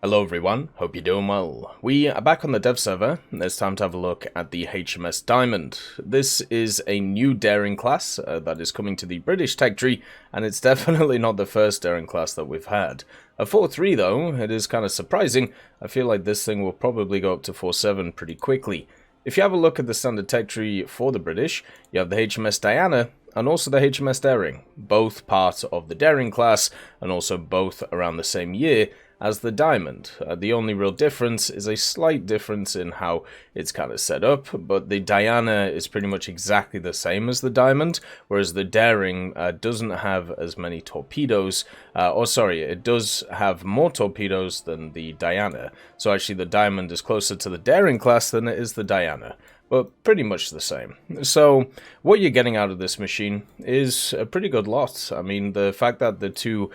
Hello everyone, hope you're doing well. We are back on the dev server, and it's time to have a look at the HMS Diamond. This is a new daring class that is coming to the British tech tree, and it's definitely not the first daring class that we've had. A 4.3 though, it is kind of surprising. I feel like this thing will probably go up to 4.7 pretty quickly. If you have a look at the standard tech tree for the British, you have the HMS Diana, and also the HMS Daring, both part of the daring class, and also both around the same year as the Diamond. The only real difference is a slight difference in how it's kind of set up, but the Diana is pretty much exactly the same as the Diamond, whereas the Daring doesn't have as many torpedoes, it does have more torpedoes than the Diana. So actually the Diamond is closer to the Daring class than it is the Diana, but pretty much the same. So what you're getting out of this machine is a pretty good lot. I mean, the fact that the two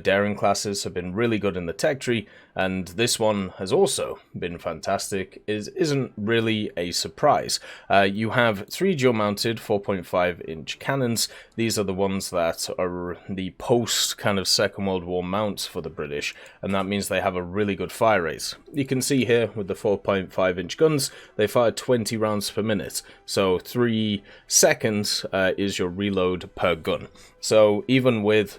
daring classes have been really good in the tech tree, and this one has also been fantastic, isn't really a surprise. You have three dual-mounted 4.5-inch cannons. These are the ones that are the post kind of Second World War mounts for the British, and that means they have a really good fire rate. You can see here with the 4.5-inch guns, they fire 20 rounds per minute, so 3 seconds is your reload per gun. So even with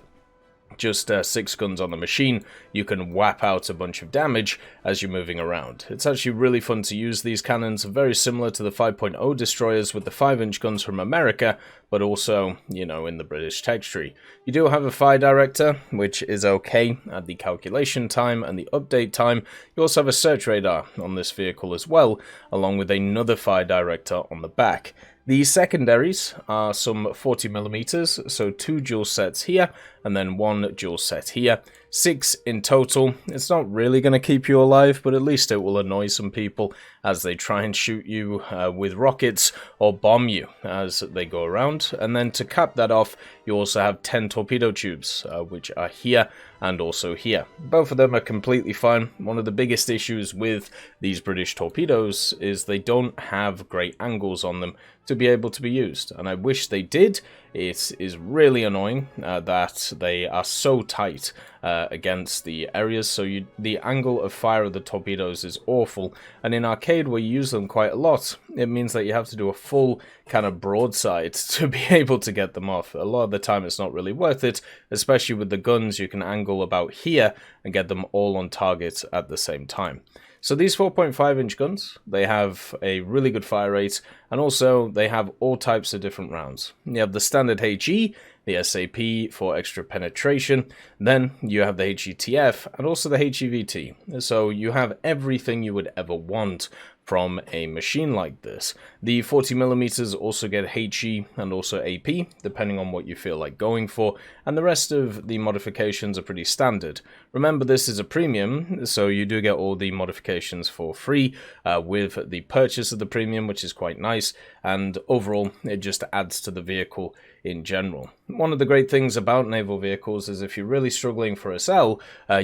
just 6 guns on the machine, you can whap out a bunch of damage as you're moving around. It's actually really fun to use these cannons, very similar to the 5.0 destroyers with the 5-inch guns from America, but also, you know, in the British tech tree. You do have a fire director, which is okay at the calculation time and the update time. You also have a search radar on this vehicle as well, along with another fire director on the back. The secondaries are some 40mm, so 2 dual sets here, and then 1 dual set here. 6 in total. It's not really going to keep you alive, but at least it will annoy some people as they try and shoot you with rockets or bomb you as they go around. And then to cap that off, you also have 10 torpedo tubes, which are here and also here. Both of them are completely fine. One of the biggest issues with these British torpedoes is they don't have great angles on them to be able to be used, and I wish they did. It is really annoying that they are so tight against the areas, so the angle of fire of the torpedoes is awful, and in arcade where you use them quite a lot, it means that you have to do a full kind of broadside to be able to get them off. A lot of the time it's not really worth it, especially with the guns. You can angle about here and get them all on target at the same time. So these 4.5-inch guns, they have a really good fire rate, and also they have all types of different rounds. You have the standard HE, the SAP for extra penetration, then you have the HETF, and also the HEVT. So you have everything you would ever want from a machine like this. The 40mm also get HE and also AP, depending on what you feel like going for, and the rest of the modifications are pretty standard. Remember, this is a premium, so you do get all the modifications for free with the purchase of the premium, which is quite nice, and overall it just adds to the vehicle in general. One of the great things about naval vehicles is if you're really struggling for SL,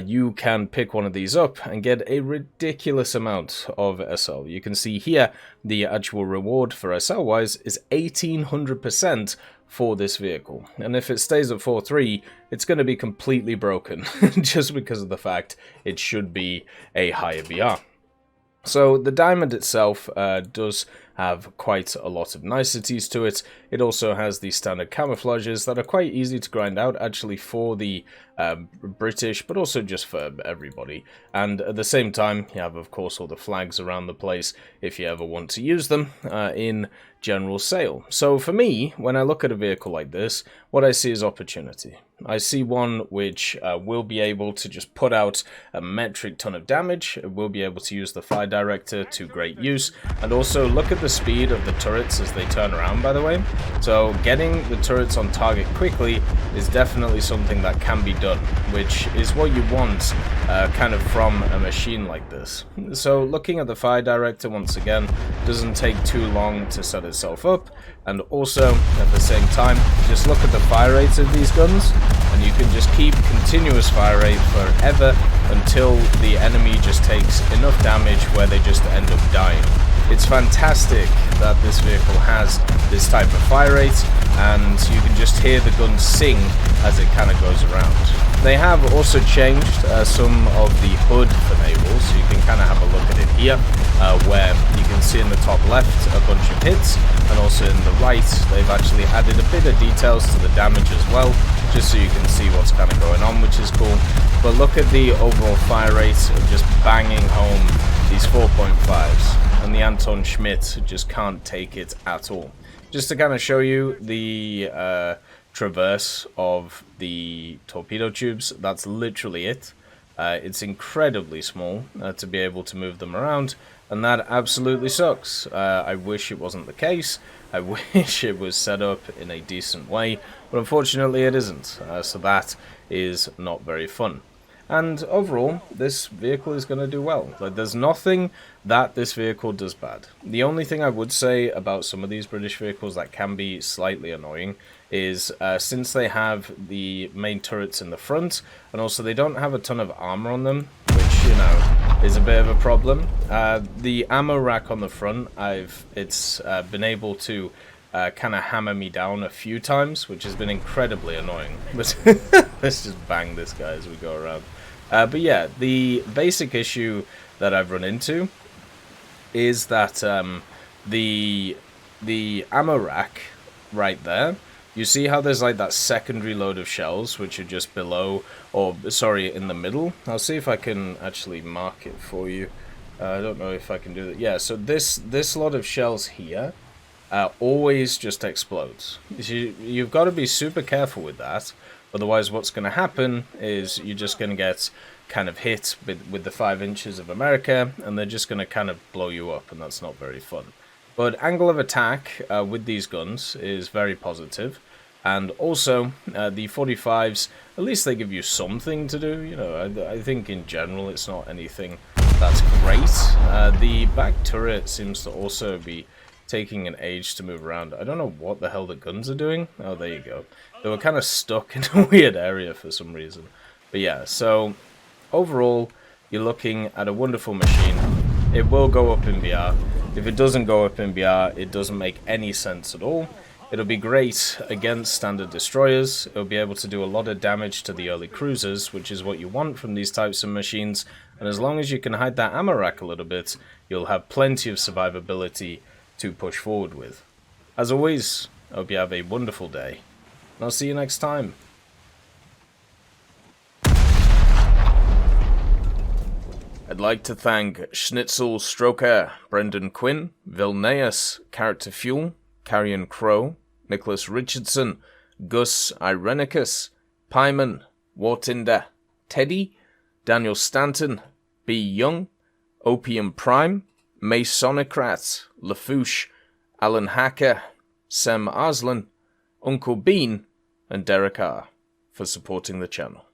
you can pick one of these up and get a ridiculous amount of SL. You can see here the actual reward for SL wise is 1800% for this vehicle, and if it stays at 4.3, it's going to be completely broken just because of the fact it should be a higher BR. So the Diamond itself does have quite a lot of niceties to it. It also has the standard camouflages that are quite easy to grind out actually for the British, but also just for everybody. And at the same time, you have of course all the flags around the place if you ever want to use them in general sale. So for me, when I look at a vehicle like this, what I see is opportunity. I see one which will be able to just put out a metric ton of damage. It will be able to use the fire director to great use, and also look at the speed of the turrets as they turn around, by the way. So getting the turrets on target quickly is definitely something that can be done, which is what you want kind of from a machine like this. So looking at the fire director once again, doesn't take too long to set itself up, and also at the same time just look at the fire rates of these guns, and you can just keep continuous fire rate forever until the enemy just takes enough damage where they just end up dying. It's fantastic that this vehicle has this type of fire rate, and you can just hear the gun sing as it kind of goes around. they have also changed some of the hood for naval, so you can kind of have a look at it here, where you can see in the top left a bunch of hits, and also in the right they've actually added a bit of details to the damage as well, just so you can see what's kind of going on, which is cool. But look at the overall fire rate of just banging home these 4.5s, and the Anton Schmidt just can't take it at all. Just to kind of show you the traverse of the torpedo tubes, that's literally it. It's incredibly small to be able to move them around, and that absolutely sucks. I wish it wasn't the case. I wish it was set up in a decent way, but unfortunately it isn't, so that is not very fun. And overall, this vehicle is going to do well. Like, there's nothing that this vehicle does bad. The only thing I would say about some of these British vehicles that can be slightly annoying is since they have the main turrets in the front, and also they don't have a ton of armor on them, which, you know, is a bit of a problem. The ammo rack on the front, it's been able to kind of hammer me down a few times, which has been incredibly annoying. But let's just bang this guy as we go around. But yeah, the basic issue that I've run into is that the ammo rack right there, you see how there's like that secondary load of shells which are just below, or sorry, in the middle. I'll see if I can actually mark it for you. I don't know if I can do that. Yeah, so this lot of shells here always just explodes. You've got to be super careful with that. Otherwise, what's going to happen is you're just going to get kind of hit with the 5 inches of America, and they're just going to kind of blow you up, and that's not very fun. But angle of attack with these guns is very positive, and also the 45s, at least they give you something to do. You know, I think in general it's not anything that's great. The back turret seems to also be taking an age to move around. I don't know what the hell the guns are doing. Oh, there you go. They were kind of stuck in a weird area for some reason. But yeah, so overall, you're looking at a wonderful machine. It will go up in BR. If it doesn't go up in BR, it doesn't make any sense at all. It'll be great against standard destroyers. It'll be able to do a lot of damage to the early cruisers, which is what you want from these types of machines. And as long as you can hide that ammo rack a little bit, you'll have plenty of survivability to push forward with. As always, I hope you have a wonderful day, and I'll see you next time. I'd like to thank Schnitzel Stroker, Brendan Quinn, Vilneus, Character Fuel, Carrion Crow, Nicholas Richardson, Gus Irenicus, Pyman, Wartinder, Teddy, Daniel Stanton, B. Young, Opium Prime, Masonocrat, Lafouche, Alan Hacker, Sem Arslan, Uncle Bean, and Derek R. for supporting the channel.